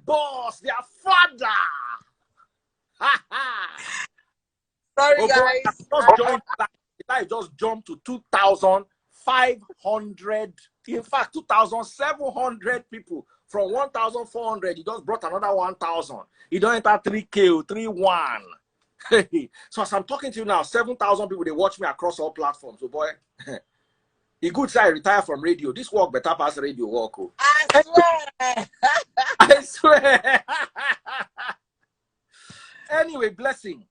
boss, their father. Sorry, guys. The life just jumped to 2,500. In fact, 2,700 people. From 1,400, he just brought another 1,000. He don't enter 3K, 3-1. So as I'm talking to you now, 7,000 people, they watch me across all platforms. So boy, he could say I retire from radio. This work better pass radio work. Oh. I swear. I swear. Anyway, blessing.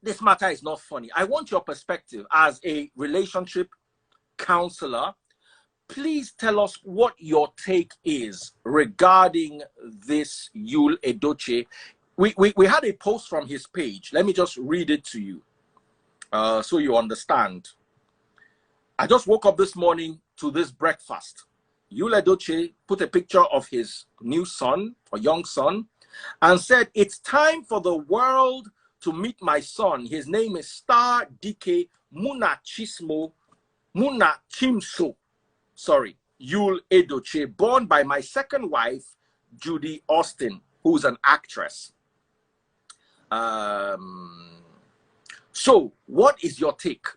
This matter is not funny. I want your perspective as a relationship counselor. Please tell us what your take is regarding this Yule Edochie. We had a post from his page. Let me just read it to you so you understand. I just woke up this morning to this breakfast. Yule Edochie put a picture of his new son, or young son, and said, "It's time for the world to meet my son. His name is Star DK Muna Chimso. Sorry, Yule Edochie, born by my second wife, Judy Austin, who's an actress." So, what is your take?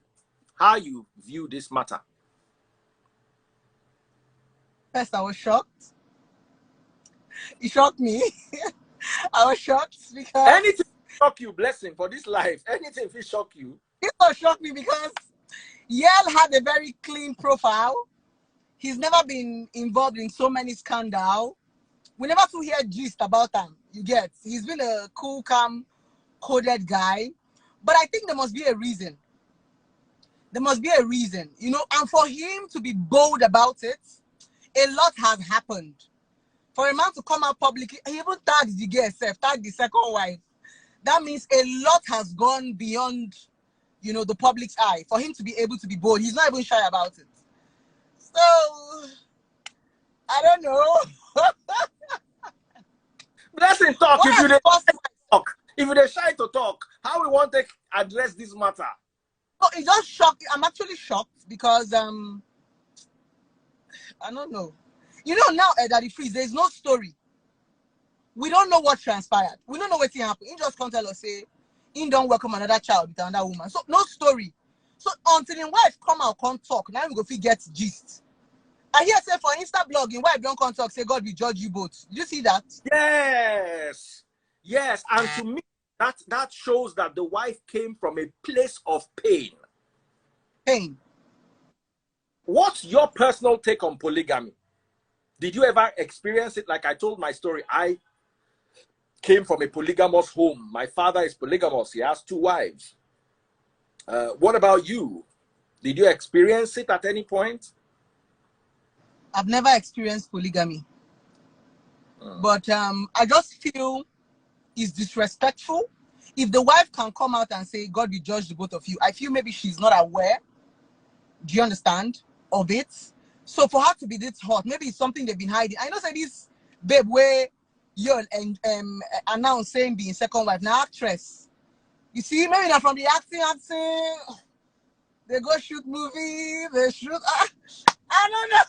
How you view this matter? First, I was shocked. It shocked me. I was shocked because Anything shock you, blessing, for this life? Anything will shock you? it was shocked me because Yale had a very clean profile. He's never been involved in so many scandals. We never to hear gist about him. You get? He's been a cool, calm, coded guy. But I think there must be a reason. There must be a reason, you know, and for him to be bold about it, a lot has happened. For a man to come out publicly, he even tagged the girl herself, tagged the second wife. That means a lot has gone beyond, you know, the public's eye. For him to be able to be bold, he's not even shy about it. So, I don't know. Blessing talk. If you talk, if you're shy to talk, how we want to address this matter? Oh, it just shocked. I'm actually shocked because I don't know. You know now, Daddy Freeze, there's no story. We don't know what transpired. We don't know what happened. He just can't tell us say he don't welcome another child with another woman. So no story. So until his wife come out, can't talk. Now we go get gist. I hear say for Insta blog, his wife don't come talk, say God will judge you both. Did you see that? Yes. Yes. And to me, that shows that the wife came from a place of pain. Pain. What's your personal take on polygamy? Did you ever experience it? Like I told my story, I came from a polygamous home. My father is polygamous. He has 2 wives. What about you? Did you experience it at any point? I've never experienced polygamy. But I just feel it's disrespectful. If the wife can come out and say, God will judge the both of you, I feel maybe she's not aware, do you understand, of it. So for her to be this hot, maybe it's something they've been hiding. I know say this babe where you're announced saying being second wife, now actress. You see, maybe not from the acting, they go shoot movies, they shoot, I don't know.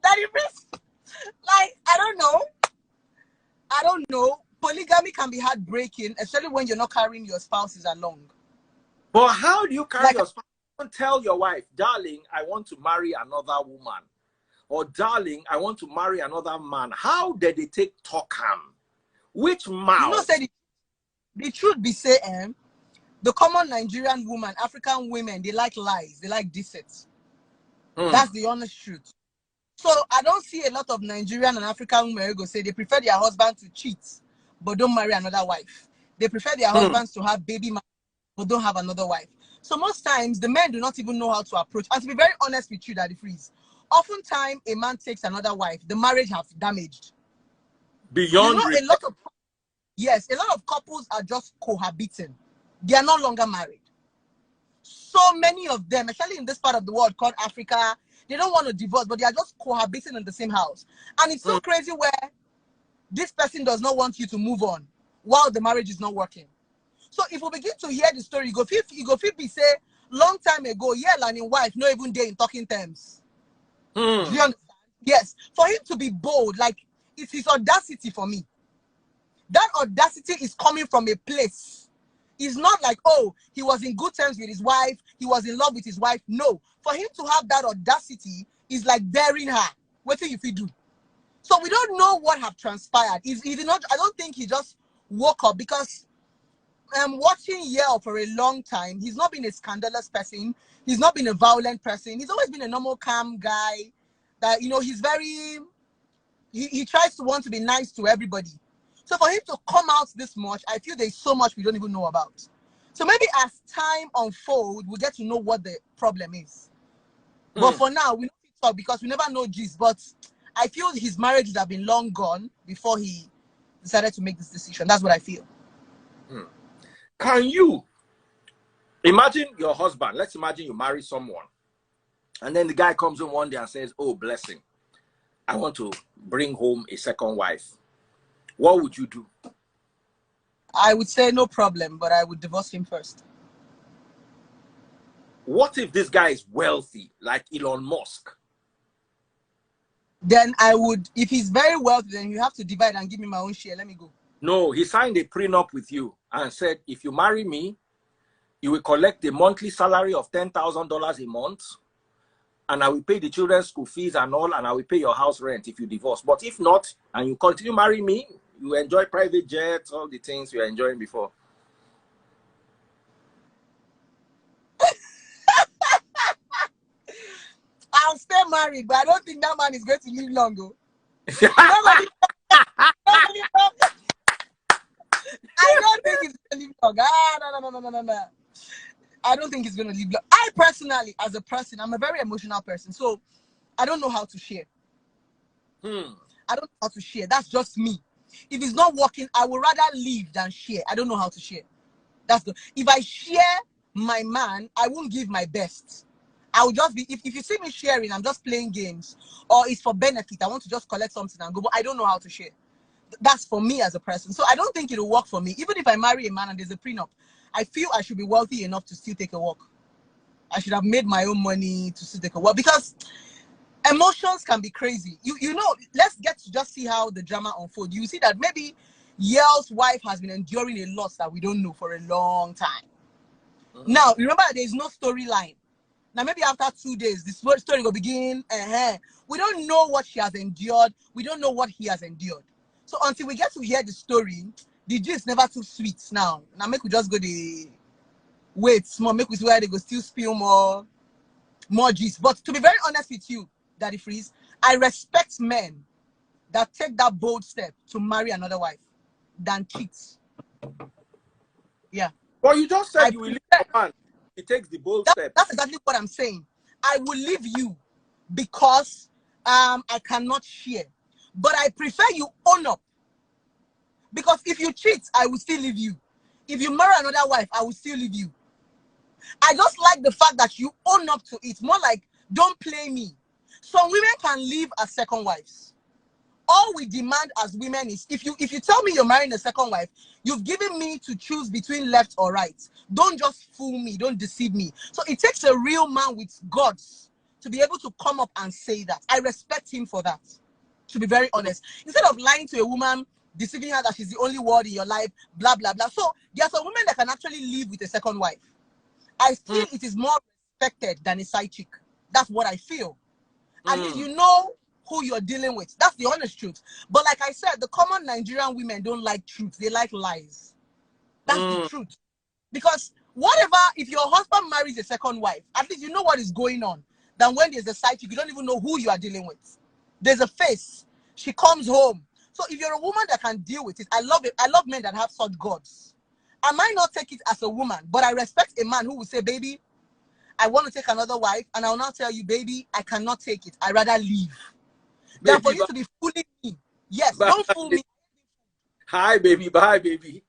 That is, like, I don't know. Polygamy can be heartbreaking, especially when you're not carrying your spouses along. But how do you carry your spouse? Don't tell your wife, darling, I want to marry another woman. Or darling, I want to marry another man. How did they take talkam? Which mouth? You know, say the truth be say, the common Nigerian woman, African women, they like lies, they like deceit. That's the honest truth. So I don't see a lot of Nigerian and African women who go say they prefer their husband to cheat, but don't marry another wife. They prefer their husbands to have baby man, but don't have another wife. So most times the men do not even know how to approach. And to be very honest with you, Daddy Freeze, oftentimes a man takes another wife, the marriage have damaged. Beyond, you know, a lot of couples are just cohabiting. They are no longer married. So many of them, especially in this part of the world called Africa, they don't want to divorce, but they are just cohabiting in the same house. And it's so crazy where this person does not want you to move on while the marriage is not working. So if we begin to hear the story, you go feel be say long time ago, yeah, and his wife not even there in talking terms. Do you understand? Yes. For him to be bold, like It's his audacity for me. That audacity is coming from a place. It's not like, oh, he was in good terms with his wife, he was in love with his wife. No. For him to have that audacity is like daring her. What do you do? So we don't know what have transpired. He did not, I don't think he just woke up, because watching Yale for a long time, he's not been a scandalous person. He's not been a violent person. He's always been a normal, calm guy that, you know, he's very, he tries to want to be nice to everybody. So for him to come out this much, I feel there's so much we don't even know about. So maybe as time unfolds, we'll get to know what the problem is. But for now, we don't talk because we never know gist. But I feel his marriage would have been long gone before he decided to make this decision. That's what I feel. Can you imagine your husband? Let's imagine you marry someone, and then the guy comes in one day and says, oh, blessing, I want to bring home a second wife. What would you do? I would say no problem, but I would divorce him first. What if this guy is wealthy, like Elon Musk? Then I would, if he's very wealthy, then you have to divide and give me my own share. Let me go. No, he signed a prenup with you and said, if you marry me, you will collect a monthly salary of $10,000 a month, and I will pay the children's school fees and all, and I will pay your house rent if you divorce. But if not, and you continue marry me, you enjoy private jets, all the things you were enjoying before. I'll stay married, but I don't think that man is going to live long. I don't think he's going to live long. No. I don't think he's going to live long. I personally, as a person, I'm a very emotional person, so I don't know how to share. I don't know how to share. That's just me. If it's not working, I would rather leave than share. I don't know how to share. If I share my man, I won't give my best. I will just be, if you see me sharing, I'm just playing games, or it's for benefit. I want to just collect something and go, but I don't know how to share. That's for me as a person. So I don't think it'll work for me. Even if I marry a man and there's a prenup, I feel I should be wealthy enough to still take a walk. I should have made my own money to still take a walk, because emotions can be crazy. You know, let's get to just see how the drama unfolds. You see that maybe Yale's wife has been enduring a loss that we don't know for a long time. Now, remember, there's no storyline. Now, maybe after 2 days, this story will begin. We don't know what she has endured. We don't know what he has endured. So until we get to hear the story, the gist never too sweet now. Now, make we just go the wait small, make we see where they go still spill more gist. But to be very honest with you, Daddy Freeze, I respect men that take that bold step to marry another wife than cheat. Yeah. Well, you just said you will leave a man. He takes the bold step. That's exactly what I'm saying. I will leave you because I cannot share. But I prefer you own up. Because if you cheat, I will still leave you. If you marry another wife, I will still leave you. I just like the fact that you own up to it. More like, don't play me. Some women can leave as second wives. All we demand as women is, if you tell me you're marrying a second wife, you've given me to choose between left or right. Don't just fool me. Don't deceive me. So it takes a real man with guts to be able to come up and say that. I respect him for that, to be very honest. Instead of lying to a woman, deceiving her that she's the only word in your life, blah, blah, blah. So there are some women that can actually live with a second wife. I feel it is more respected than a side chick. That's what I feel. At least you know who you're dealing with. That's the honest truth. But like I said, the common Nigerian women don't like truth. They like lies. That's the truth. Because whatever, if your husband marries a second wife, at least you know what is going on. Than when there's a side chick, you don't even know who you are dealing with. There's a face. She comes home. So if you're a woman that can deal with it, I love it. I love men that have such guts. I might not take it as a woman, but I respect a man who will say, baby, I want to take another wife, and I'll now tell you, baby, I cannot take it. I'd rather leave. Than for you to be fooling me. Yes, don't fool me. Hi, baby. Bye, baby.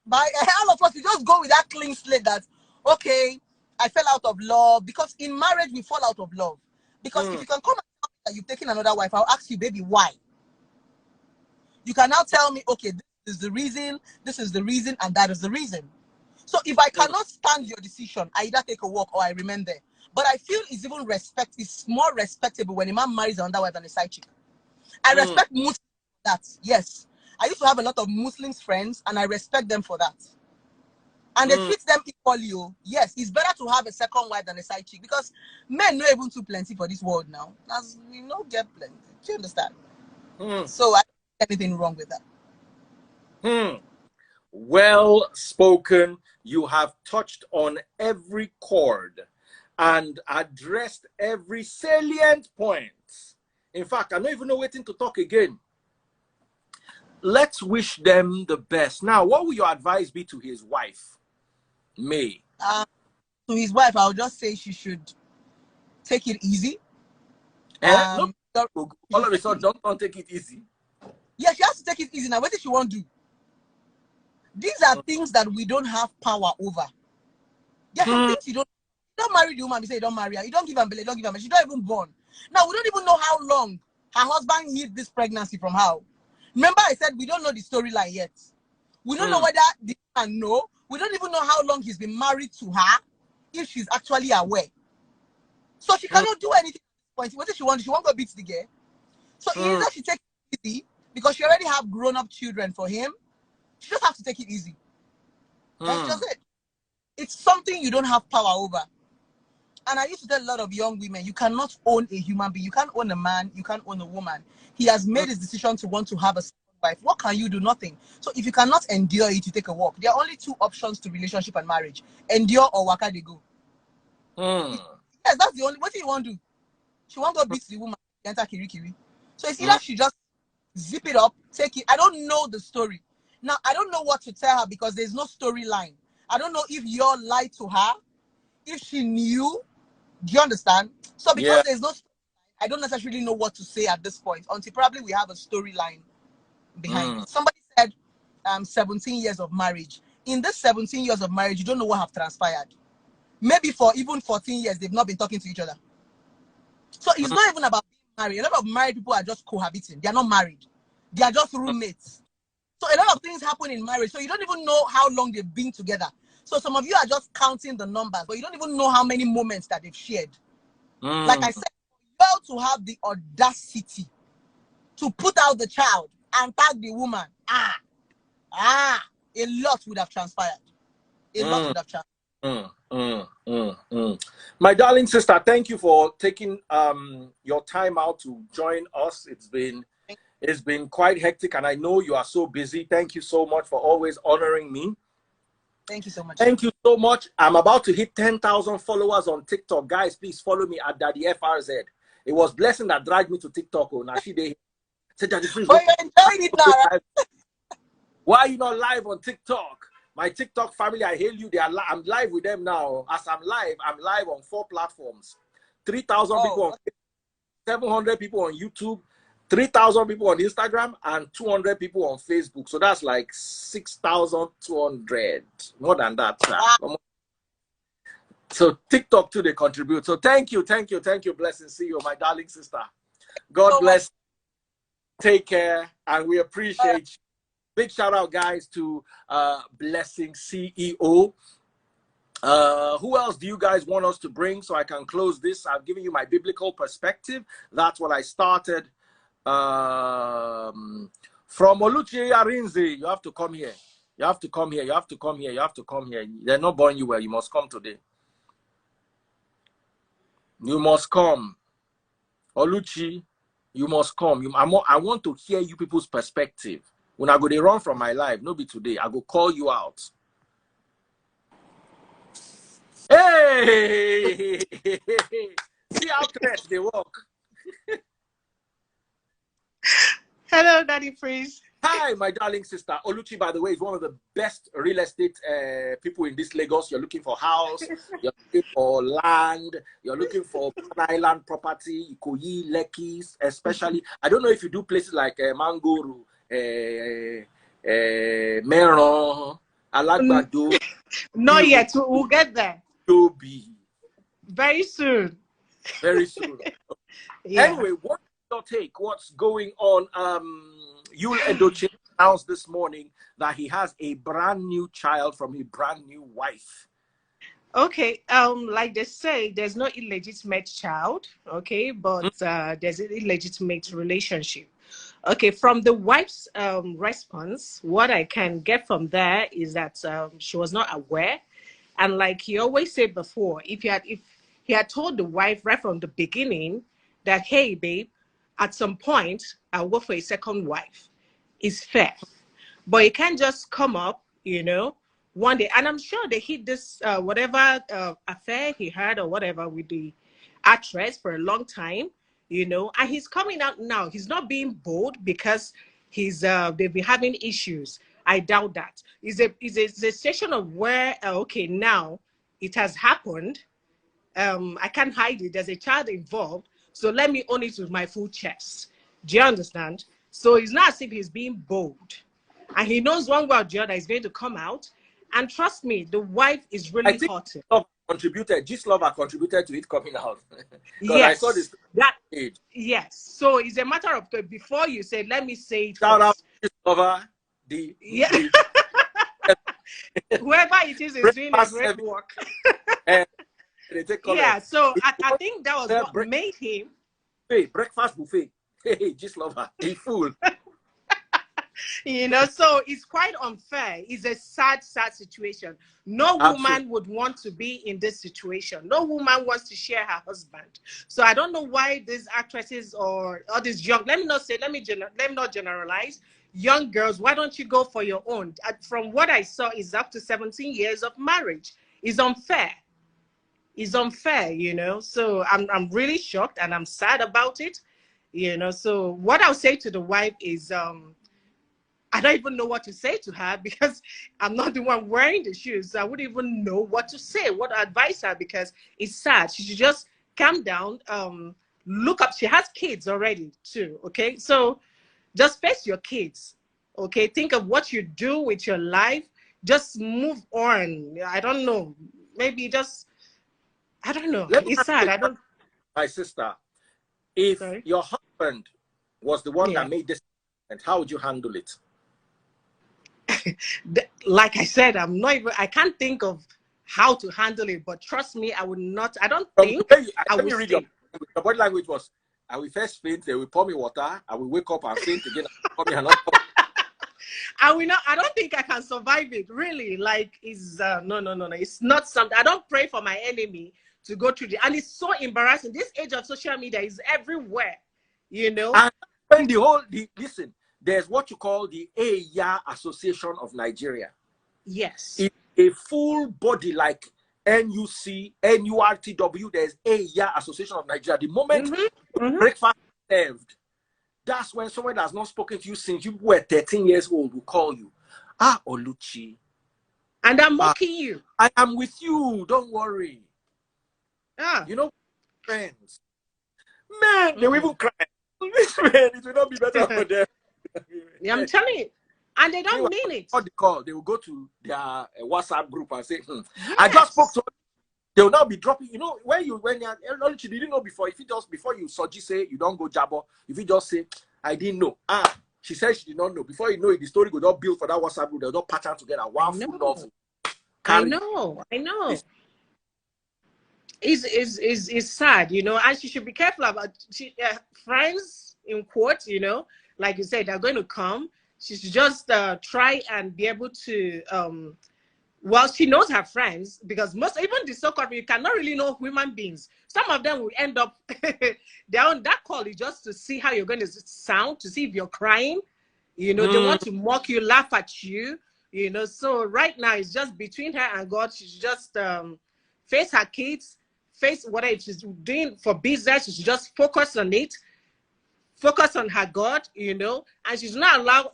Bye. All of us, we just go with that clean slate that, okay, I fell out of love. Because in marriage, we fall out of love. Because if you can come and tell me that you've taken another wife, I'll ask you, baby, why? You can now tell me, okay, this is the reason, and that is the reason. So if I cannot stand your decision, I either take a walk or I remain there. But I feel it's more respectable when a man marries another wife than a side chick. I respect Muslims that. Yes. I used to have a lot of Muslims friends, and I respect them for that. And they treat them equally. Oh. Yes, it's better to have a second wife than a side chick, because men not even too plenty for this world now. As we know, get plenty. Do you understand? So I don't see anything wrong with that. Well spoken. You have touched on every chord and addressed every salient point. In fact, I don't even know waiting to talk again. Let's wish them the best. Now, what will your advice be to his wife, May? To his wife, I'll just say she should take it easy. No, all of a sudden, don't take it easy. Yeah, she has to take it easy. Now, what does she want to do? These are things that we don't have power over. There are some things you don't marry the woman. You say you don't marry her. You don't give her belly. Don't give her. She don't even born. Now, we don't even know how long her husband hid this pregnancy from her. Remember, I said we don't know the storyline yet. We don't know whether the man know. We don't even know how long he's been married to her, if she's actually aware. So she cannot do anything at this point. What does she want? She won't go beat the girl. So either she takes it easy, because she already have grown-up children for him. She just have to take it easy. That's just it. It's something you don't have power over. And I used to tell a lot of young women, you cannot own a human being. You can't own a man. You can't own a woman. He has made his decision to want to have a second wife. What can you do? Nothing. So if you cannot endure it, you take a walk. There are only two options to relationship and marriage: endure or waka they go. Yes, that's the only. What do you want to do? She won't go beat the woman, enter kiri. So it's either she just zip it up, take it. I don't know the story. Now, I don't know what to tell her, because there's no storyline. I don't know if you're lied to her, if she knew. Do you understand? So because there's no, I don't necessarily know what to say at this point, until probably we have a storyline behind it. Somebody said 17 years of marriage. In this 17 years of marriage, you don't know what have transpired. Maybe for even 14 years, they've not been talking to each other. So it's not even about being married. A lot of married people are just cohabiting. They are not married. They are just roommates. So a lot of things happen in marriage. So you don't even know how long they've been together. So some of you are just counting the numbers, but you don't even know how many moments that they've shared. Like I said, you to have the audacity to put out the child and tag the woman. A lot would have transpired. A lot would have transpired. My darling sister, thank you for taking your time out to join us. It's been quite hectic, and I know you are so busy. Thank you so much for always honoring me. Thank you so much. Thank you so much. I'm about to hit 10,000 followers on TikTok. Guys, please follow me at Daddy FRZ. It was blessing that dragged me to TikTok. Oh, now Daddy Freeze, but you're enjoying it now, right? Why are you not live on TikTok? My TikTok family, I hail you. I'm live with them now. As I'm live on 4 platforms. 3,000 people on Facebook, 700 people on YouTube, 3,000 people on Instagram, and 200 people on Facebook. So that's like 6,200. More than that. Wow. So TikTok too, they contribute. So thank you. Blessings. See you, my darling sister. God bless. Take care, and we appreciate you. Big shout out, guys, to Blessing CEO. Who else do you guys want us to bring so I can close this? I've given you my biblical perspective. That's what I started. From Oluchi Arinze, you have to come here. You have to come here. They're not born you well. You must come today. You must come. Oluchi, you must come. I want to hear you people's perspective. When I go to run from my life, no be today. I go call you out. Hey! See how fresh they walk. Hello, Daddy Freeze. Hi, my darling sister. Oluchi, by the way, is one of the best real estate people in this Lagos. You're looking for house, you're looking for land, you're looking for island property, Ikoyi, Lekki, especially. I don't know if you do places like Mangoro, Meron, Alagbado. Not yet. We'll get there. Toby. Very soon. Very soon. Yeah. Anyway, what's your take? What's going on? Yule Edochie announced this morning that he has a brand new child from a brand new wife. Okay, like they say, there's no illegitimate child, okay, but there's an illegitimate relationship. Okay, from the wife's response, what I can get from there is that she was not aware, and like he always said before, if he had told the wife right from the beginning that, hey, babe, at some point I'll go for a second wife, is fair. But it can't just come up, one day. And I'm sure they hid this, whatever affair he had or whatever with the actress for a long time, and he's coming out now. He's not being bold because they've been having issues. I doubt that. It's a situation of where, okay, now it has happened. I can't hide it. There's a child involved. So let me own it with my full chest. Do you understand? So it's not as if he's being bold. And he knows one way or the other is going to come out. And trust me, the wife is really hot. Lover contributed to it coming out. Yes. I saw this. Yes. So it's a matter of, before you say, let me say it Shout first. out Lover. Whoever it is doing a great work. Yeah, so I think that was what made him. Hey, breakfast buffet. Hey, just Lover. A fool. So it's quite unfair. It's a sad situation. No woman would want to be in this situation. No woman wants to share her husband. So I don't know why these actresses or these young, let me not generalize, young girls, why don't you go for your own? From what I saw, is up to 17 years of marriage. It's unfair. It's unfair, So I'm really shocked and I'm sad about it. So what I'll say to the wife is, I don't even know what to say to her because I'm not the one wearing the shoes. So I wouldn't even know what to say, what to advise her, because it's sad. She should just calm down, look up. She has kids already too, okay? So just face your kids, okay? Think of what you do with your life. Just move on. I don't know. Maybe just, I don't know. It's sad. I don't. My sister, if your husband was the one that made this, and how would you handle it? Like I said, I can't think of how to handle it, but trust me, I don't think I would read your body language was, I will first faint, they will pour me water, I will wake up and faint again, pour me another. I don't think I can survive it, really. Like, it's no, it's not something. I don't pray for my enemy to go through and it's so embarrassing. This age of social media is everywhere, and listen, there's what you call the Eya Association of Nigeria. Yes. It's a full body like NUC, NURTW, there's Eya Association of Nigeria. The moment breakfast served, that's when someone that has not spoken to you since you were 13 years old will call you. Oluchi. And I'm mocking you. I am with you, don't worry. Friends. Man, they will even cry. This man, it will not be better for them. Yeah, I'm telling you. And they don't mean it. The call, they will go to their WhatsApp group and say, I just spoke to them. They will now be dropping, when you didn't know before, before you say you don't go jabber, if you just say, I didn't know. She said she did not know. Before you know it, the story will not build for that WhatsApp group, they'll not pattern together. One full novel. I know. It's sad, and she should be careful about friends in quotes, like you said, they're going to come. She should just try and be able to, she knows her friends, because even the so-called, you cannot really know human beings. Some of them will end up, they're on that call is just to see how you're going to sound, to see if you're crying. They want to mock you, laugh at you, So right now, it's just between her and God. She should just face her kids, face whatever she's doing for business. She should just focus on it. Focus on her God, and she's not allowed,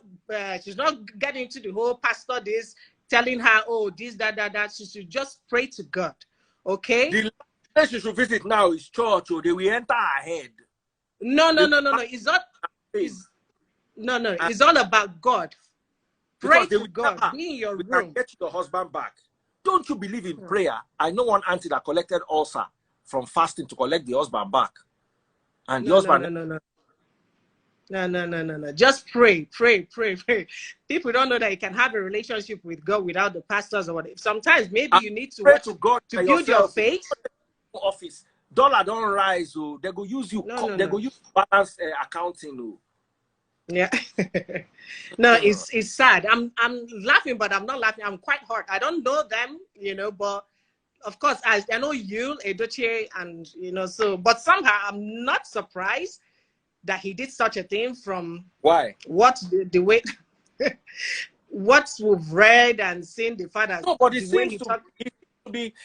she's not getting into the whole pastor this, telling her, this, that. She should just pray to God, okay? The place she should visit now is church, or they will enter her head. No. It's not. It's all about God. Pray to God. Be in your room. Get your husband back. Don't you believe in prayer? I know one auntie that collected ulcer from fasting to collect the husband back. And the husband... No. Just pray. People don't know that you can have a relationship with God without the pastors or whatever. Sometimes maybe you need to pray to God to build your faith. Office dollar don't rise. They go use you. They go use balance accounting. Yeah. No, it's sad. I'm laughing, but I'm not laughing. I'm quite hurt. I don't know them, you know, but of course I know Yule Edochie, and you know, so but somehow I'm not surprised that he did such a thing from Why? what the way what we've read and seen the father. No, but the way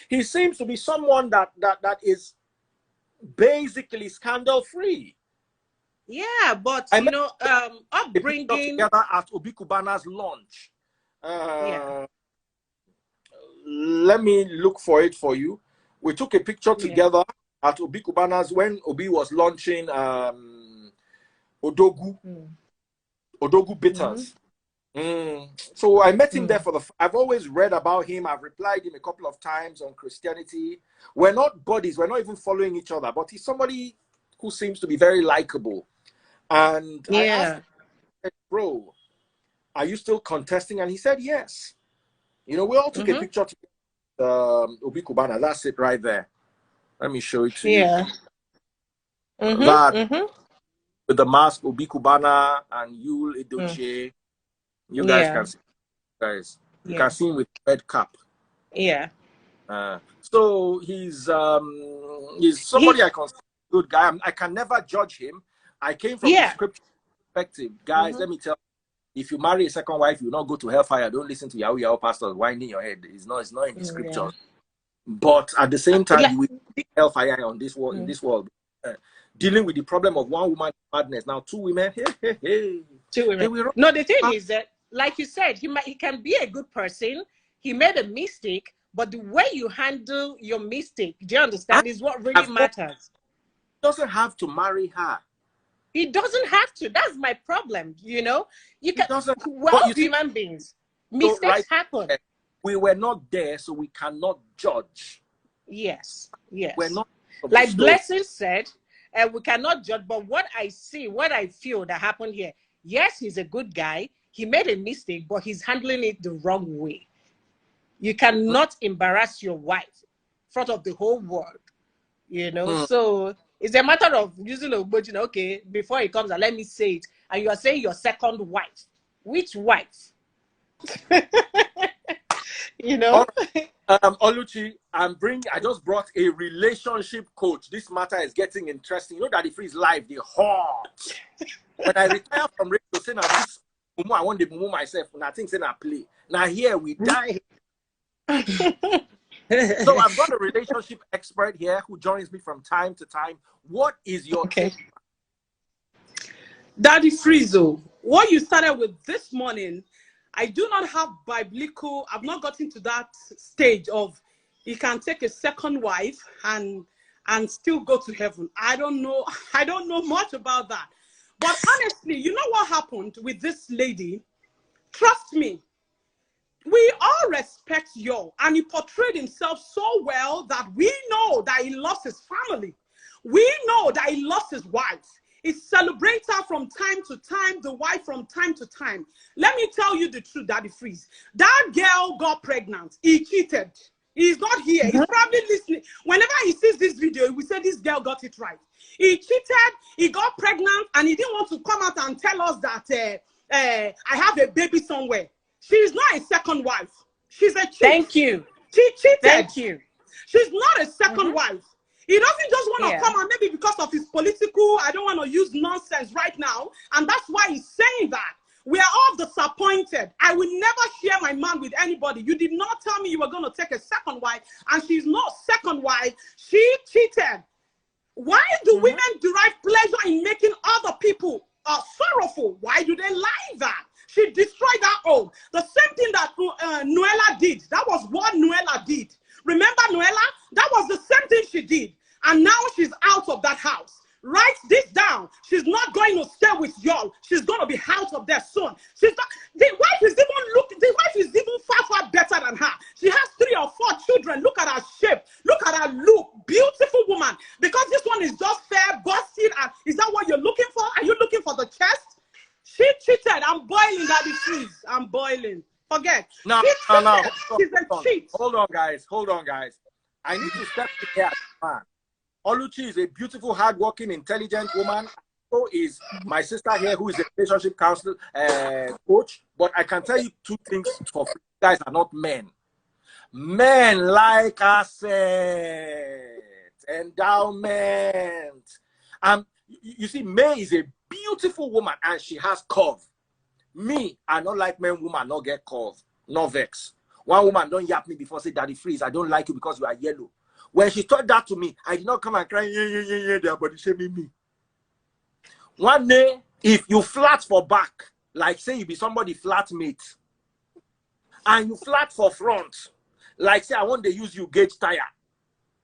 he seems to be someone that is basically scandal free. Yeah, but I you met know, a picture upbringing. together at Obi Kubana's launch. Yeah. Let me look for it for you. We took a picture Yeah. together at Obi Kubana's when Obi was launching Odogu Bitters. So I met him there for I've always read about him. I've replied him a couple of times on Christianity. We're not buddies. We're not even following each other. But he's somebody who seems to be very likable. And I asked him, bro, are you still contesting? And he said, yes. You know, we all took a picture together, Obi Kubana. That's it right there. Let me show it to you. That with the mask, Obi Kubana and Yule Edochie. You guys can see, guys. You can see him with red cap. Yeah. So he's somebody I consider a good guy. I can never judge him. I came from the scripture perspective, guys. Let me tell you, if you marry a second wife, you will not go to hellfire. Don't listen to Yahoo pastors whining your head. It's not in the scriptures. But at the same time, you will be hellfire on this world. In this world, dealing with the problem of one woman madness. Now two women. Two women. No, the thing is that, like you said, he can be a good person. He made a mistake, but the way you handle your mistake, do you understand, is what really matters. He doesn't have to marry her. He doesn't have to. That's my problem. You know, you can. Human beings, mistakes happen. We were not there, so we cannot judge. Yes, yes. We're not. Like Blessing said, we cannot judge. But what I see, what I feel that happened here, yes, he's a good guy. He made a mistake, but he's handling it the wrong way. You cannot embarrass your wife in front of the whole world. You know, so it's a matter of using a budget. Okay, before he comes, and let me say it. And you are saying your second wife. Which wife? You know. Oluchi, I just brought a relationship coach. This matter is getting interesting. You know that the freeze live, the hot. When I retire from radio, saying this, I want to move myself. And I think saying I play. Now here we die. So I've got a relationship expert here who joins me from time to time. What is your take? Daddy Friezo, what you started with this morning, I do not have biblical, I've not gotten to that stage of he can take a second wife and still go to heaven. I don't know much about that. But honestly, you know what happened with this lady? Trust me, we all respect Yule, and he portrayed himself so well that we know that he lost his family. We know that he lost his wife. He celebrates her from time to time, the wife from time to time. Let me tell you the truth, Daddy Freeze. That girl got pregnant. He cheated. He's not here. He's probably listening. Whenever he sees this video, he will say this girl got it right. He cheated, he got pregnant, and he didn't want to come out and tell us that I have a baby somewhere. She's not a second wife. She's a cheat. Thank you. She cheated. Thank you. She's not a second wife. He doesn't just want to come, and maybe because of his political, I don't want to use nonsense right now. And that's why he's saying that. We are all disappointed. I will never share my man with anybody. You did not tell me you were going to take a second wife, and she's not second wife. She cheated. Why do women derive pleasure in making other people sorrowful? Why do they lie that? She destroyed her home. The same thing that Nuella did. That was what Nuella did. Remember Nuella? That was the same thing she did. And now she's out of that house. Write this down. She's not going to stay with y'all. She's going to be out of there soon. She's not, the wife is even far better than her. She has 3 or 4 children. Look at her shape. Look at her look. Beautiful woman. Because this one is just fair, busted. And is that what you're looking for? Are you looking for the chest? She cheated. I'm boiling, Daddy Freeze. I'm boiling. Forget. No. She's a cheat. Hold on, guys. I need to step in here, man. Oluchi is a beautiful, hardworking, intelligent woman. is my sister here, who is a relationship counselor coach. But I can tell you two things for free. You guys are not men. Men like asset, endowment. You see, May is a beautiful woman and she has curve. Me, I don't like men, woman, not get curve, no vex. One woman don't yap me before, say, Daddy Freeze, I don't like you because you are yellow. When she told that to me, I did not come and cry, yeah, their body shaming me. One day, if you flat for back, like say you be somebody flatmate, and you flat for front, like say I want to use you gauge tire,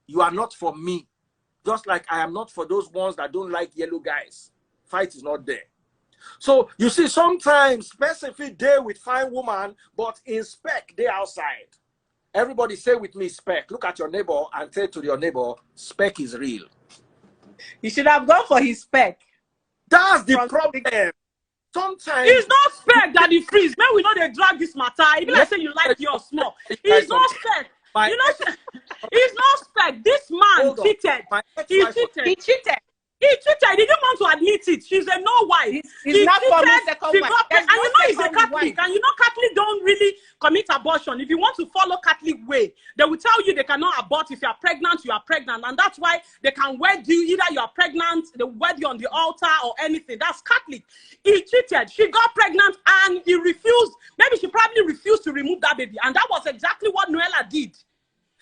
you are not for me. Just like I am not for those ones that don't like yellow guys. Fight is not there. So you see, sometimes specific day with fine woman, but in spec they outside. Everybody say with me spec. Look at your neighbor and say to your neighbor, spec is real. You should have gone for his spec. That's the problem. Sometimes it's not spec, Daddy Freeze. When we know they drag this matter, even like say you like your small. It's not spec. You know, it's not spec. This man cheated. He cheated. He cheated. He didn't want to admit it. She's a no wife. He's not coming wife. And you know he's a Catholic. And you know Catholic don't really commit abortion. If you want to follow Catholic way, they will tell you they cannot abort. If you are pregnant, you are pregnant. And that's why they can wed you. Either you are pregnant, they wed you on the altar or anything. That's Catholic. He cheated. She got pregnant and he refused. Maybe she probably refused to remove that baby. And that was exactly what Nuella did.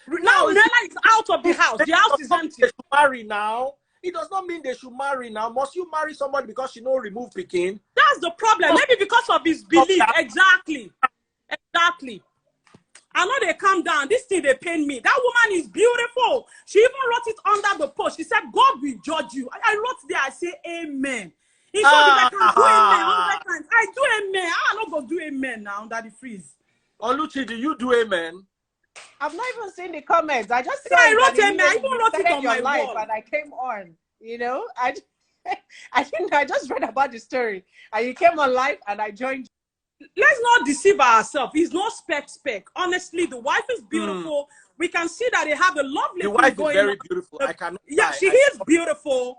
Now Nuella is out of the house. The house is empty. Marry now. It does not mean they should marry now. Must you marry somebody because she no remove Pekin? That's the problem. Maybe because of his belief. Exactly. Exactly. I know they calm down. This thing, they pain me. That woman is beautiful. She even wrote it under the post. She said, God will judge you. I wrote there, I say, amen. He said, I can do amen 100 times. I do amen. I'm not going to do amen now, Daddy Freeze. Oluchi, do you do amen? I've not even seen the comments. I just I wrote amen. I even wrote it on my life, wall. and I came on. You know, I just read about the story, and you came on live, and I joined. Let's not deceive ourselves. He's not spec. Honestly, the wife is beautiful. We can see that they have a lovely. The wife is very beautiful. I cannot. Yeah, she is beautiful.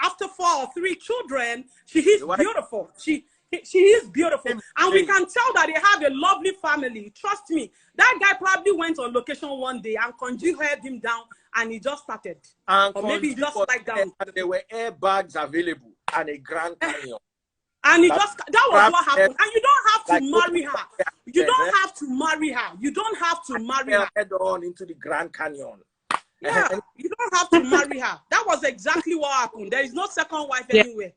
After 4 or 3 children, she is beautiful. She is beautiful. And we can tell that they have a lovely family. Trust me. That guy probably went on location one day and Konji held him down and he just started. And or maybe he just like down. There were airbags available and a Grand Canyon. And he just, that was what happened. And you don't have to marry her. You don't have to marry her. You don't have to marry her. Head on into the Grand Canyon. Yeah, you don't have to marry her. That was exactly what happened. There is no second wife anywhere.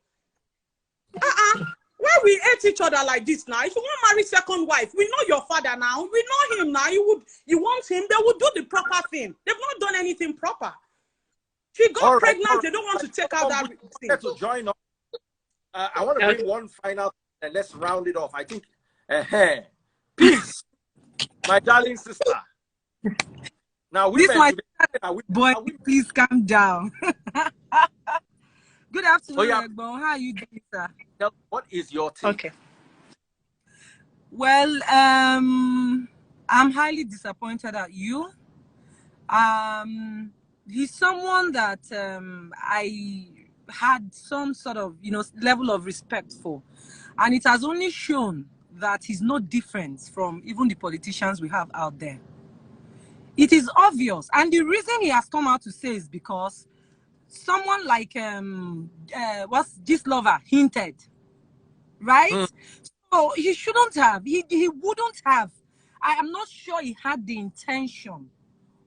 Why we hate each other like this now? If you want to marry second wife, we know your father now. We know him now. You want him, they would do the proper thing. They've not done anything proper. She got pregnant. They don't want to take out that thing. To join us. I want to bring one final and let's round it off. I think, peace, my darling sister. Now, boy, please calm down. Good afternoon, Egbon. How are you doing, sir? What is your take? Okay. Well, I'm highly disappointed at you. He's someone that I had some sort of, level of respect for. And it has only shown that he's no different from even the politicians we have out there. It is obvious. And the reason he has come out to say is because someone like what's this lover hinted, right? So he shouldn't have. He wouldn't have. I am not sure he had the intention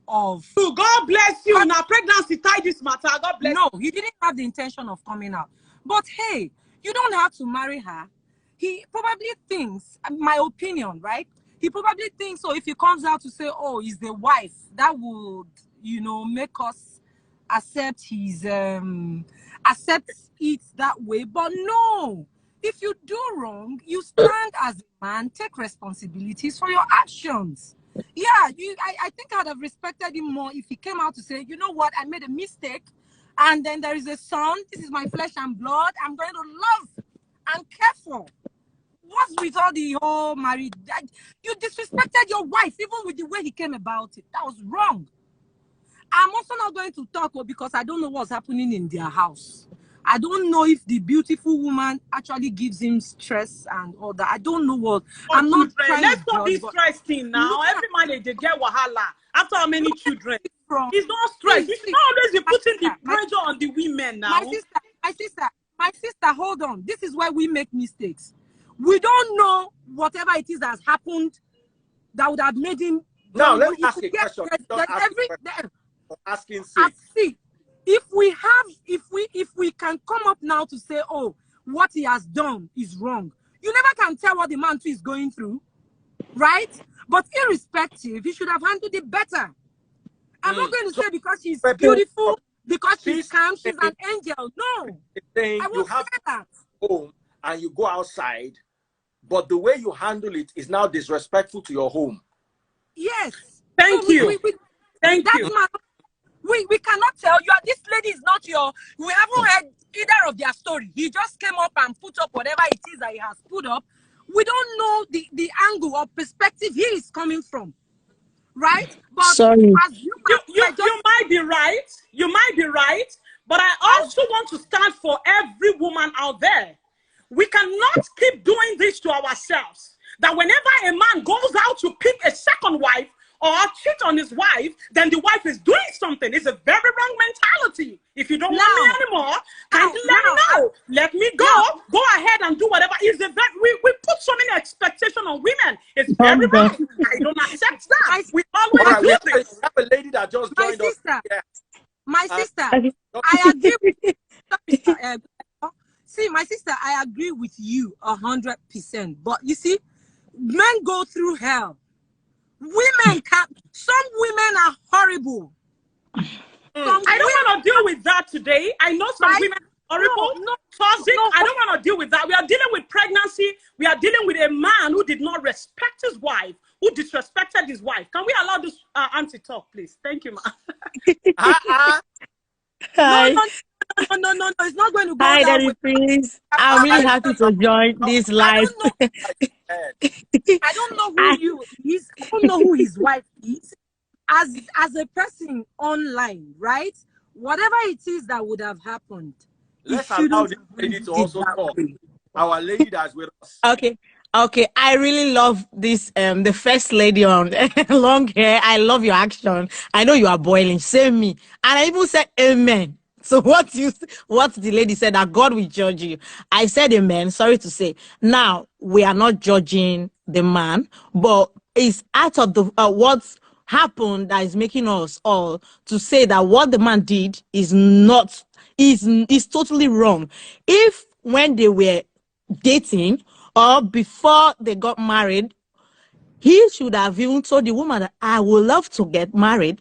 of. God bless you. Now pregnancy tie this matter. God bless. No, he didn't have the intention of coming out. But hey, you don't have to marry her. He probably thinks, my opinion, right? He probably thinks, so if he comes out to say, oh, he's the wife, that would, make us accept his accept it that way. But no, if you do wrong, you stand as a man, take responsibilities for your actions. Yeah, I think I'd have respected him more if he came out to say, you know what, I made a mistake, and then there is a son, this is my flesh and blood, I'm going to love and care for. What's with all the whole married? You disrespected your wife, even with the way he came about it. That was wrong. I'm also not going to talk because I don't know what's happening in their house. I don't know if the beautiful woman actually gives him stress and all that. I don't know what. I'm not trying Let's to not judge, be stressed in now. Every man they get wahala. After how many children? He's not stressed. You should not always be putting the pressure on the women now. My sister, hold on. This is where we make mistakes. We don't know whatever it is that has happened that would have made him. Now let me ask a question. Asking see, if we can come up now to say, oh, what he has done is wrong. You never can tell what the man too is going through, right? But irrespective, he should have handled it better. I'm not going to say because she's beautiful, because she's calm, she's an angel. No, I won't say that. Home and you go outside, but the way you handle it is now disrespectful to your home. Yes. Thank you. Thank you. We cannot tell you. This lady is not your. We haven't heard either of their story. He just came up and put up whatever it is that he has put up. We don't know the angle or perspective he is coming from, right? But sorry, as you might be right. You might be right. But I also want to stand for every woman out there. We cannot keep doing this to ourselves. That whenever a man goes out to pick a second wife or cheat on his wife, then the wife is doing something. It's a very wrong mentality. If you don't want me anymore, kindly let me know. Let me go. Go ahead and do whatever. We put so many expectations on women. It's very wrong. I don't accept that. We always do this. We have a lady that just joined us. My sister, I agree with you. See, my sister, I agree with you 100%. But you see, men go through hell. Women can't. Some women are horrible. I don't want to deal with that today. I know some women are horrible. Toxic. I don't want to deal with that. We are dealing with pregnancy. We are dealing with a man who did not respect his wife, who disrespected his wife. Can we allow this auntie talk, please? Thank you, ma'am. Hi. No, it's not going to go Hi, that Daddy, way. please. I'm really happy to join this live. I don't know who I don't know who his wife is. As a person online, right? Whatever it is that would have happened, let's allow this lady to also talk. Our lady that's with us. Okay, I really love this, the first lady on long hair. I love your action. I know you are boiling. Same me. And I even said amen. So what the lady said, that God will judge you. I said amen. Sorry to say. Now, we are not judging the man, but it's out of the what's happened that is making us all to say that what the man did is totally wrong. If when they were dating or before they got married, he should have even told the woman that I would love to get married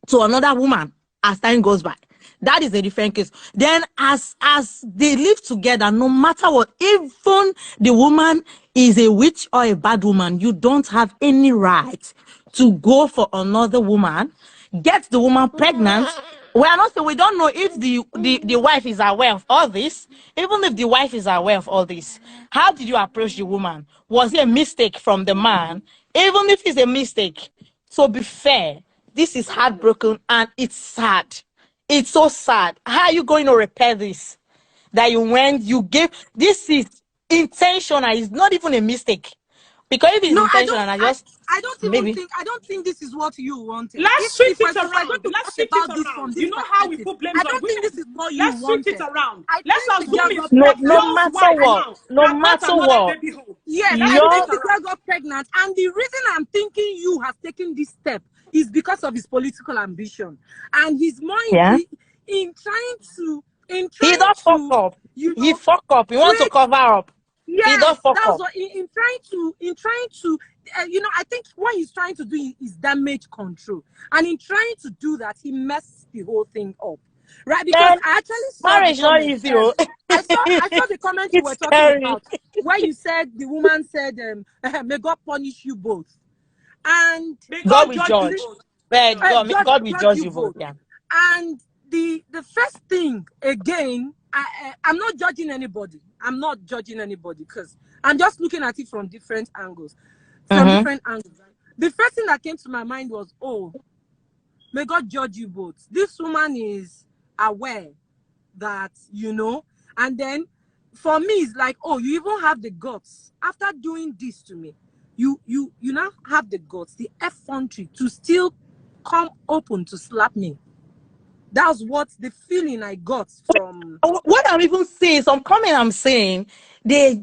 to another woman as time goes by. That is a different case. Then as they live together, no matter what, even the woman is a witch or a bad woman, you don't have any right to go for another woman, get the woman pregnant. We are not saying, we don't know if the wife is aware of all this. Even if the wife is aware of all this, how did you approach the woman? Was it a mistake from the man? Even if it's a mistake, so be fair. This is heartbroken and it's sad. It's so sad. How are you going to repair this? That you gave, this is intentional. It's not even a mistake. Because if it's intentional, I don't think this is what you wanted. Let's switch it around. Let's switch it around. You know how we put blames on women. I don't think this is what you wanted. Let's switch it around. Let's assume it's no matter what. No matter what. Yes, I think the girl got pregnant, and the reason I'm thinking you have taken this step is because of his political ambition, and he's more in trying to. He don't fuck up. He fuck up. He wants to cover up. Yes, that's what in trying to I think what he's trying to do is damage control, and in trying to do that, he messed the whole thing up, right? Because I actually saw marriage not easy. I saw the comment you were talking about, where you said the woman said, "May God punish you both," and God will judge. God will judge you both. Yeah. And the first thing again, I'm not judging anybody. I'm not judging anybody because I'm just looking at it from different angles. The first thing that came to my mind was, oh, may God judge you both. This woman is aware that, you know, and then for me, it's like, oh, you even have the guts after doing this to me. You now have the guts, the effrontery to still come open to slap me. That's what the feeling I got from. What I'm even saying, some comment I'm saying, the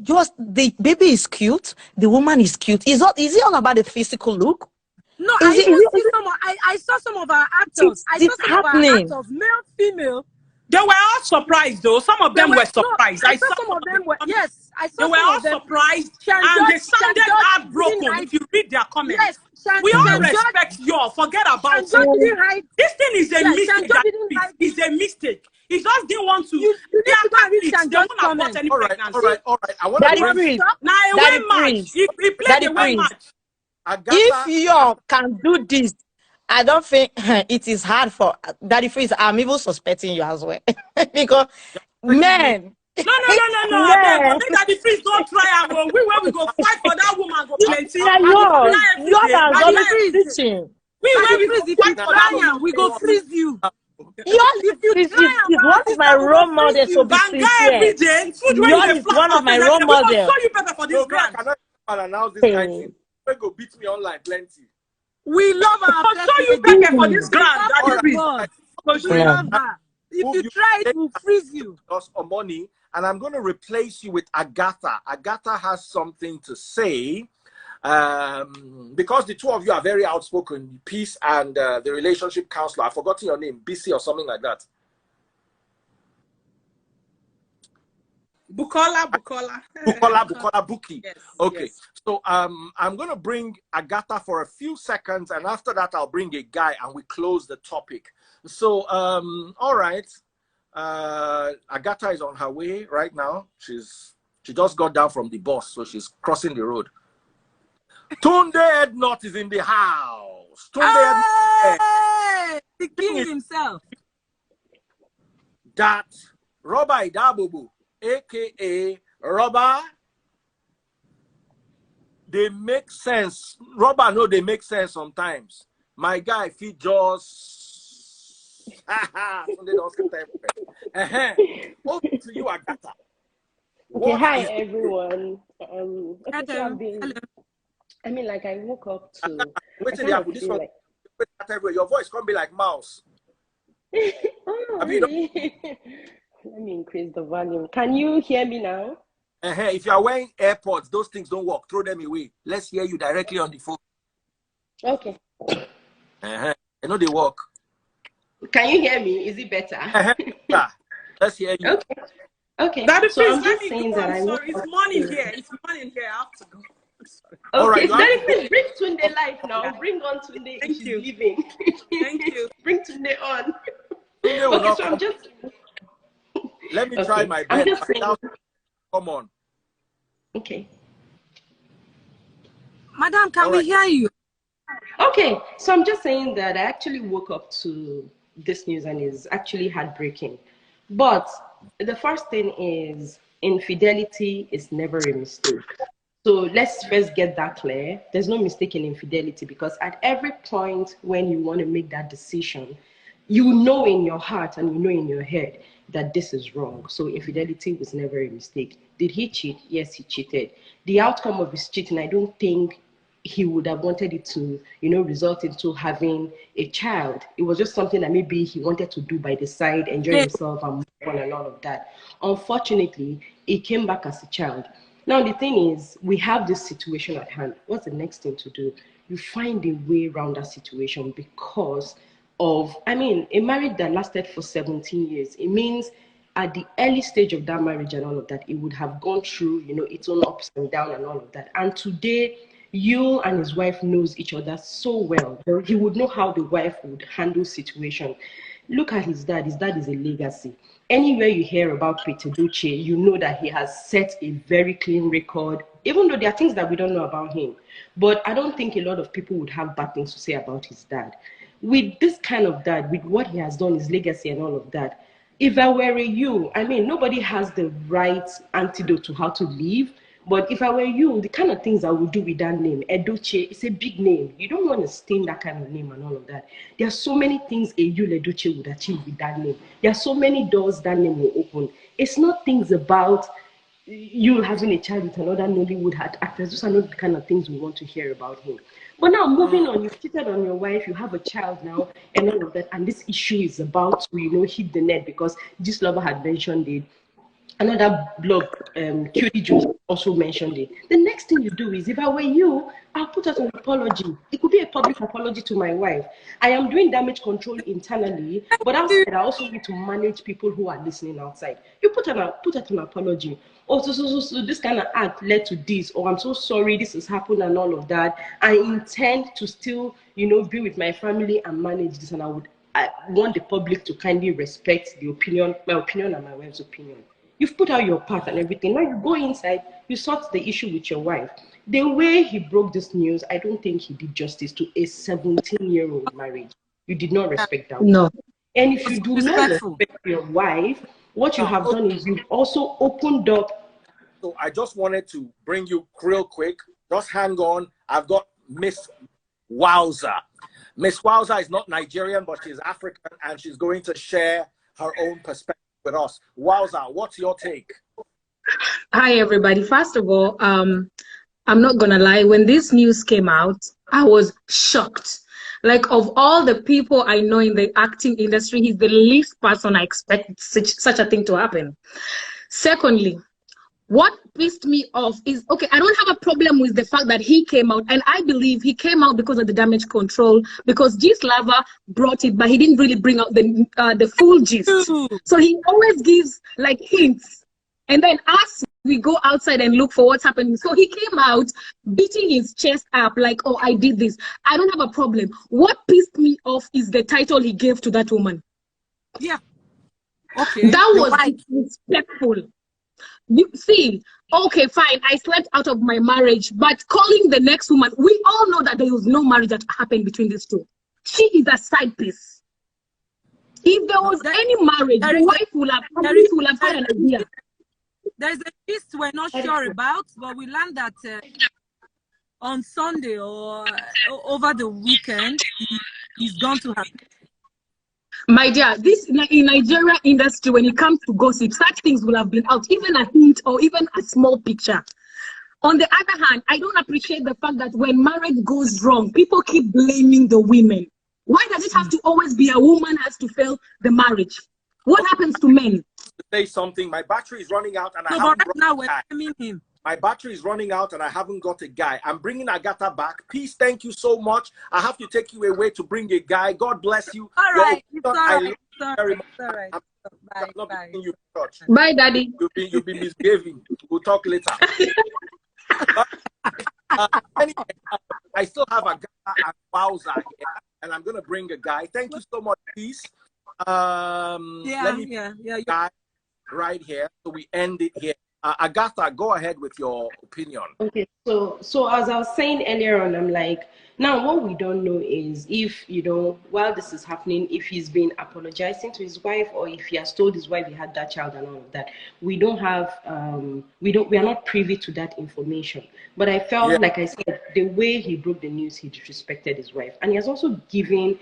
baby is cute, the woman is cute. Is it all about the physical look? No, I even see some. I saw some of our actors. I saw it's some happening. of our actors, male, female. They were all surprised, though. Some of them were surprised. No, I saw some of them were, yes. I saw they were all surprised, and they sounded heartbroken. If you read their comments, yes, we all respect you. Forget about it. This thing is a mistake. It's a mistake. He just didn't want to. They won't abort any pregnancy. All right. I want to bring now away match. He played away match. If you can do this, I don't think it is hard for Daddy Freeze. I'm even suspecting you as well. Because, man. No. Daddy Freeze don't try. We go fight for that woman. Go plenty. We go freeze you. What is my role model? So every day. Yours is one of my role models. Show you better for this grand. I cannot announce this kind of thing. We go beat me online plenty. We love our show you better for this grand. We love her. If you try it, we'll freeze you. Cost of money, and I'm going to replace you with Agatha. Agatha has something to say. Because the two of you are very outspoken, Peace and the relationship counselor. I've forgotten your name, BC or something like that. Bukola. Buki. Yes, okay. Yes. So I'm going to bring Agatha for a few seconds, and after that I'll bring a guy and we close the topic. So all right. Agatha is on her way right now. She just got down from the bus, so she's crossing the road. Tunde Ednut is in the house. Tunde the king himself. That Robert Idabubu, aka Robert, they make sense. Robert, no, they make sense sometimes. My guy, if he just over to you, Agatha. Okay, hi everyone. I mean, like I woke up to. Wait till this one. Your voice can't be like mouse. Oh, really? Let me increase the volume. Can you hear me now? If you are wearing AirPods, those things don't work. Throw them away. Let's hear you directly on the phone. Okay. I know they work. Can you hear me? Is it better? Yeah. Let's hear you. Okay. Daddy, so please, I'm just saying that it's morning here. It's morning here. I have to go. Okay, Daddy, please bring Tunde live now. Bring on Tunde if she's leaving. Thank you. Bring Tunde on. Okay, so I'm just. Let me try my best. Come on. Okay. Madam, can we hear you? Okay, so I'm just saying that I actually woke up to this news and it's actually heartbreaking. But the first thing is infidelity is never a mistake. So let's first get that clear. There's no mistake in infidelity because at every point when you want to make that decision, you know in your heart and you know in your head that this is wrong. So infidelity was never a mistake. Did he cheat? Yes, he cheated. The outcome of his cheating, I don't think he would have wanted it to, result into having a child. It was just something that maybe he wanted to do by the side, enjoy himself and move on and all of that. Unfortunately, it came back as a child. Now, the thing is, we have this situation at hand. What's the next thing to do? You find a way around that situation because of, a marriage that lasted for 17 years. It means at the early stage of that marriage and all of that, it would have gone through, its own ups and downs and all of that. And today, Yule and his wife knows each other so well. He would know how the wife would handle situation. Look at his dad. His dad is a legacy. Anywhere you hear about Pete Edochie, you know that he has set a very clean record, even though there are things that we don't know about him. But I don't think a lot of people would have bad things to say about his dad. With this kind of dad, with what he has done, his legacy and all of that, if I were you, nobody has the right antidote to how to live, But if I were you, the kind of things I would do with that name, Edochie, it's a big name. You don't want to stain that kind of name and all of that. There are so many things a Yule Edochie would achieve with that name. There are so many doors that name will open. It's not things about you having a child with another Nollywood actress. Those are not the kind of things we want to hear about him. But now, moving on, you've cheated on your wife, you have a child now, and all of that, and this issue is about to, hit the net because this lover had mentioned it. Another blog, Cutie Juice, also mentioned it. The next thing you do is, if I were you, I'll put out an apology. It could be a public apology to my wife. I am doing damage control internally, but outside, I also need to manage people who are listening outside. You put out an apology. Oh, so this kind of act led to this, or I'm so sorry this has happened and all of that. I intend to still, be with my family and manage this, and I want the public to kindly respect my opinion and my wife's opinion. You've put out your part and everything. Now you go inside, you sort the issue with your wife. The way he broke this news, I don't think he did justice to a 17-year-old marriage. You did not respect that. No. And if you do not respect your wife, what you have done is you've also opened up. So I just wanted to bring you real quick. Just hang on. I've got Miss Wowza. Miss Wowza is not Nigerian, but she's African, and she's going to share her own perspective with us. Wowza, what's your take? Hi, everybody. First of all, I'm not going to lie. When this news came out, I was shocked. Like, of all the people I know in the acting industry, he's the least person I expect such a thing to happen. Secondly, what pissed me off is, okay, I don't have a problem with the fact that he came out, and I believe he came out because of the damage control, because Gist Lover brought it, but he didn't really bring out the full gist. So he always gives like hints, and then us, we go outside and look for what's happening. So he came out beating his chest up like, oh, I did this. I don't have a problem. What pissed me off is the title he gave to that woman. Yeah. Okay. That was disrespectful. You see, okay, fine, I slept out of my marriage, but calling the next woman, we all know that there was no marriage that happened between these two. She is a side piece. If there was any marriage, the wife would have had an idea. There's a piece we're not sure about, but we learned that on Sunday or over the weekend, he's going to happen. My dear, this in Nigeria industry, when it comes to gossip, such things will have been out, even a hint or even a small picture. On the other hand, I don't appreciate the fact that when marriage goes wrong, people keep blaming the women. Why does it have to always be a woman has to fail the marriage? What happens to men? Say something. My battery is running out, and I So haven't right brought now a we're guy. blaming him. My battery is running out, and I haven't got a guy. I'm bringing Agatha back. Peace, thank you so much. I have to take you away to bring a guy. God bless you. All right, it's all I right. love It's all you very right. much. It's all right. I'm not Bye. bringing you touch. Bye, Daddy. You'll be misbehaving. We'll talk later. Anyway, I still have Agatha and Wowza here, and I'm gonna bring a guy. Thank you so much, Peace. Let me guy right here, so we end it here. Agatha, go ahead with your opinion. Okay, so as I was saying earlier on, I'm like, now what we don't know is if, while this is happening, if he's been apologizing to his wife, or if he has told his wife he had that child and all of that. We don't have, we are not privy to that information. But I felt, like I said, the way he broke the news, he disrespected his wife. And he has also given,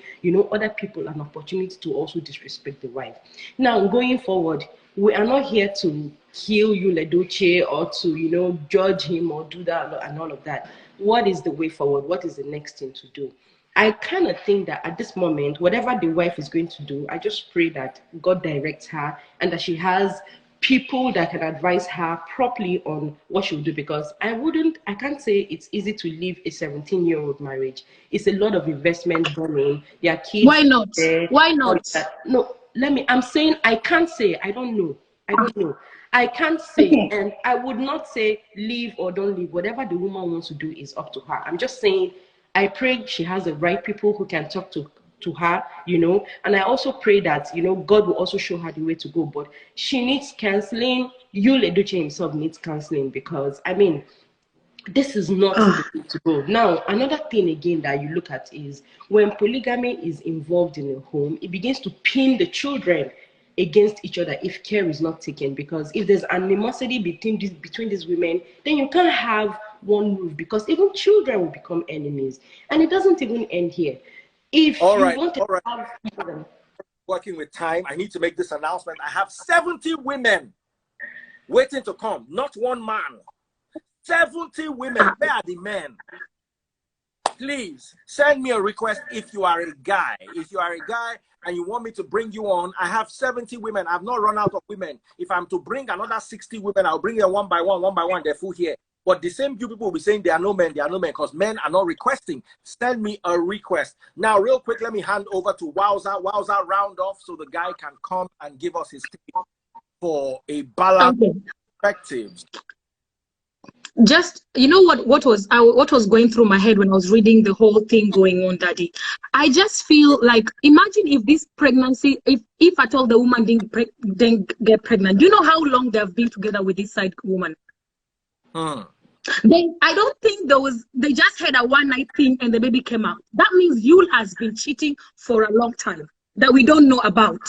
other people an opportunity to also disrespect the wife. Now, going forward, we are not here to kill Yule Edochie or to, judge him or do that and all of that. What is the way forward? What is the next thing to do? I kind of think that at this moment, whatever the wife is going to do, I just pray that God directs her and that she has people that can advise her properly on what she will do, because I can't say it's easy to leave a 17-year-old marriage. It's a lot of investment done in their kids. Why not? Why not? No, I'm saying I can't say. I don't know. I can't say, and I would not say leave or don't leave. Whatever the woman wants to do is up to her. I'm just saying, I pray she has the right people who can talk to her, and I also pray that, God will also show her the way to go. But she needs counseling. Yule Edochie himself needs counseling, because, this is not the way to go. Now, another thing again that you look at is when polygamy is involved in a home, it begins to pin the children against each other if care is not taken. Because if there's animosity between these women, then you can't have one roof, because even children will become enemies. And it doesn't even end here. If All you right, want to all right. have Working with time, I need to make this announcement. I have 70 women waiting to come, not one man. 70 women. Where are the men? Please send me a request if you are a guy. If you are a guy and you want me to bring you on, I have 70 women. I've not run out of women. If I'm to bring another 60 women, I'll bring them one by one. They're full here. But the same few people will be saying there are no men, because men are not requesting. Send me a request. Now, real quick, let me hand over to Wowza. Wowza, round off so the guy can come and give us his take for a balanced perspective. Just, you know what was going through my head when I was reading the whole thing going on, Daddy? I just feel like, imagine if this pregnancy, if at all the woman didn't get pregnant, do you know how long they've been together with this side woman? I don't think they just had a one night thing and the baby came out. That means Yule has been cheating for a long time that we don't know about.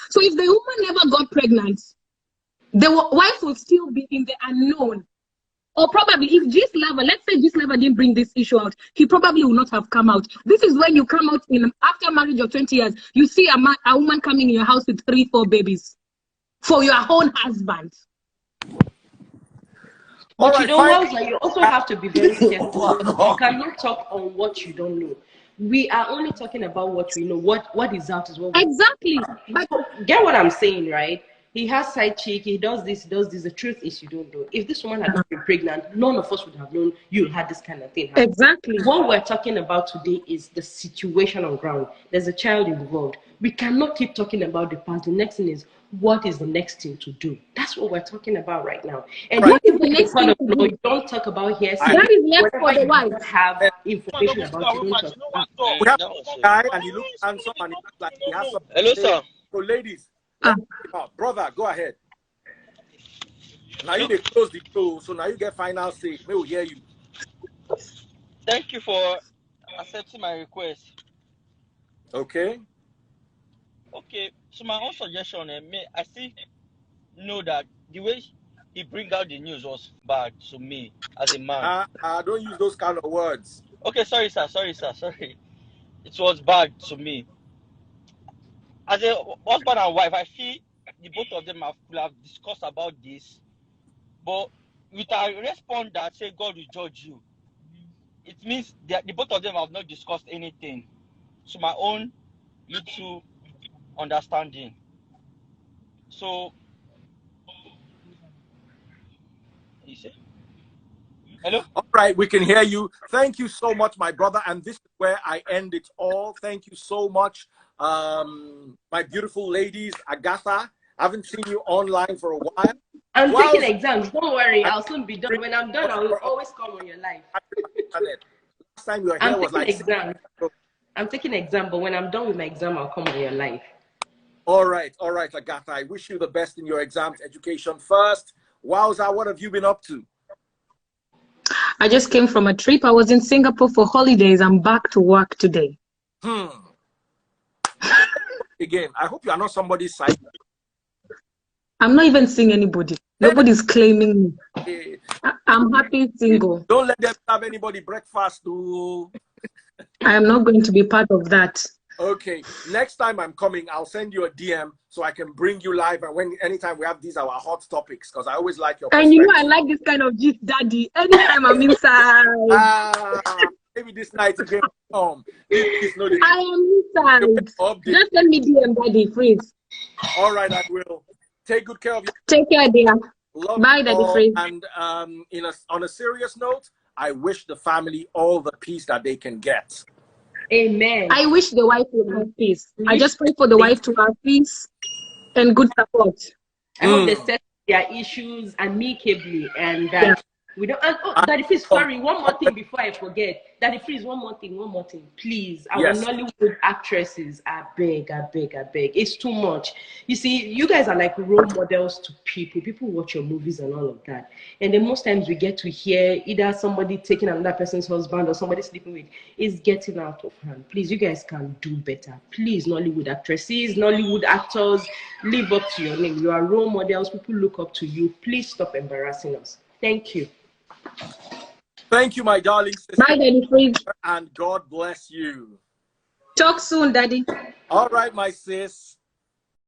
So if the woman never got pregnant, the wife will still be in the unknown. Or probably if let's say Gisleva didn't bring this issue out, he probably would not have come out. This is when you come out after marriage of 20 years, you see a woman coming in your house with 3-4 babies for your own husband. But right, you know what? Like, you also have to be very careful. You cannot talk on what you don't know. We are only talking about what we know. What is out is what we exactly. But get what I'm saying, right? He has side chick, he does this, The truth is you don't know. If this woman had not been pregnant, none of us would have known you had this kind of thing happen. Exactly. What we're talking about today is the situation on ground. There's a child involved. We cannot keep talking about the past. The next thing is, what is the next thing to do? That's what we're talking about right now. And what is the next thing to do? You don't talk about hearsay. That is left for the wife. Have information about you. Don't talk about. We have a guy and he looks handsome and he looks like he has some. Hello, sir. So, ladies, brother, go ahead. Now you close the show, so now you get final say. We will hear you. Thank you for accepting my request. Okay. Okay, so my own suggestion, I still know that the way he bring out the news was bad to me as a man. Don't use those kind of words. Okay, sorry, sir. It was bad to me. As a husband and wife, I feel the both of them could have discussed about this, but with a response that say God will judge you, it means that the both of them have not discussed anything. So my own little understanding. So, you see? Hello? All right, we can hear you. Thank you so much, my brother. And this is where I end it all. Thank you so much, my beautiful ladies. Agatha, I haven't seen you online for a while. I'm taking exams. Don't worry, I'll soon be done. When I'm done, I will always come on your life. Last time you were here was like exam. I'm taking exam, but when I'm done with my exam, I'll come on your life. All right, Agatha. I wish you the best in your exams. Education first. Wowza, what have you been up to? I just came from a trip. I was in Singapore for holidays. I'm back to work today. Again, I hope you are not somebody's side. I'm not even seeing anybody. Nobody's claiming me. I'm happy single. Don't let them have anybody breakfast. I am not going to be part of that. Okay, next time I'm coming, I'll send you a DM so I can bring you live. And anytime we have these our hot topics, because I always like your And you know I like this kind of gist, Daddy. Anytime I'm inside. Maybe this night you can come. I am inside. Just send me DM, Daddy, please. All right, I will. Take good care of you. Take care, dear. Love Bye, Daddy, please. And on a serious note, I wish the family all the peace that they can get. Amen. I wish the wife would have peace. I just pray for the wife to have peace and good support. I hope they set their issues amicably and that We don't. And, oh, Daddy Freeze, sorry, one more thing before I forget. Daddy Freeze, one more thing. Please, our Nollywood actresses, I beg. It's too much. You see, you guys are like role models to people. People watch your movies and all of that. And then most times we get to hear either somebody taking another person's husband or somebody sleeping with. It's getting out of hand. Please, you guys can do better. Please, Nollywood actresses, Nollywood actors, live up to your name. You are role models. People look up to you. Please stop embarrassing us. Thank you. Thank you, my darling sister. Bye, Daddy Freeze. And God bless you. Talk soon, Daddy. All right, my sis.